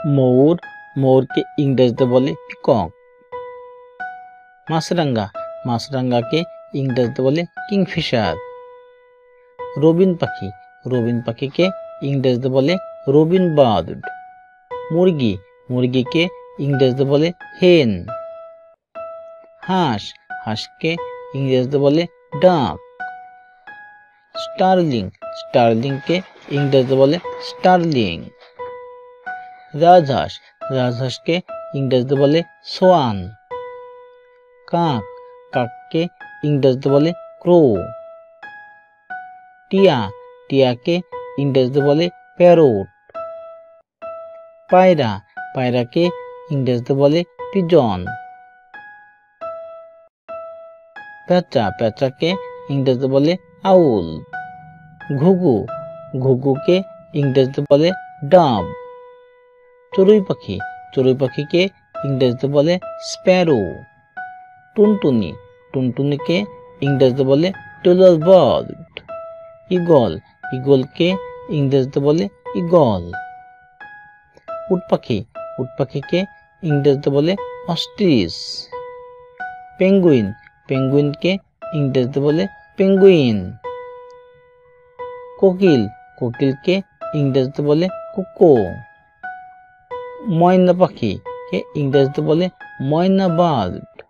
ময়ূর, ময়ূরকে ইংরেজিতে বলে পিকক। মাছরাঙা, মাছরাঙাকে ইংরেজিতে বলে কিংফিশার। রবিন পাখি, রবিন পাখিকে ইংরেজিতে বলে রবিন বার্ড। মুরগি, মুরগিকে ইংরেজিতে বলে হেন। হাঁস, হাঁসকে ইংরেজিতে বলে ডাক। স্টারলিং, স্টারলিংকে ইংরেজিতে বলে স্টারলিং। রাজহাঁস, রাজহাঁসকে ইংরেজিতে বলে সোয়ান। কাক, কাককে ইংরেজিতে বলে ক্রো। টিয়া, টিয়াকে ইংরেজিতে বলে প্যারট। পায়রা, পায়রাকে ইংরেজিতে বলে পিজন। পেঁচা, পেঁচাকে ইংরেজিতে বলে আউল। ঘুঘু, ঘুঘুকে ইংরেজিতে বলে ডাব। চড়ুই পাখি, চড়ুই পাখিকে ইংরেজিতে বলে স্প্যারো। টুনটুনি, টুনটুনিকে ইংরেজিতে বলে টেলর বার্ড। ঈগল, ঈগলকে ইংরেজিতে বলে ঈগল। উট পাখি, উট পাখিকে ইংরেজিতে বলে অস্ট্রিচ। পেঙ্গুইন, পেঙ্গুইনকে ইংরেজিতে বলে পেঙ্গুইন। কোকিল, কোকিলকে ইংরেজিতে বলে কুকো। ময়না পাখিকে ইংরেজিতে বলে ময়না বার্ড।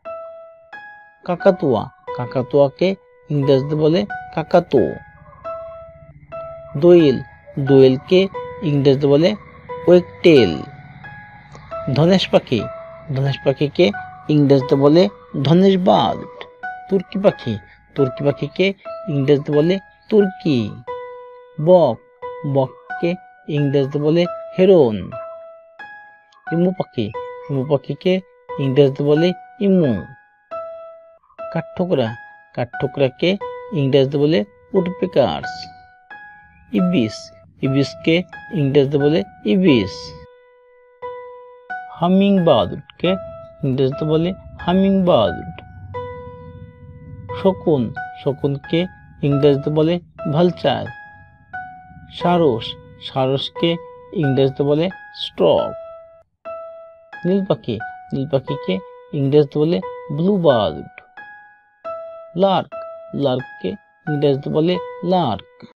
কাকাতুয়া, কাকাতুয়াকে ইংরেজিতে বলে কাকাতো। দোয়েল, দোয়েলকে ইংরেজিতে বলে ওয়েকটেল। ধনেশ পাখি, ধনেশ পাখিকে ইংরেজিতে বলে ধনেশ বার্ড। তুর্কি পাখি, তুর্কি পাখিকে ইংরেজিতে বলে তুর্কি। বক, বককে ইংরেজিতে বলে হেরন। ইমু পাখি, ইমু পাখিকে ইংরেজিতে বলে ইমু। কাঠঠোকরা, কাঠঠোকরাকে ইংরেজিতে বলে উডপেকার্স। ইবিস, ইবিসকে ইংরেজিতে বলে ইবিস। হামিং বার্ডকে ইংরেজিতে বলে হামিং বার্ড। শকুন, শকুনকে ইংরেজিতে বলে ভালচার। সারস, সারসকে ইংরেজিতে বলে স্ট্রক। নীল পাখি, নীল পাখিকে ইংরেজিতে বলে ব্লু বার্ড। লার্ক, লার্ককে ইংরেজিতে বলে লার্ক।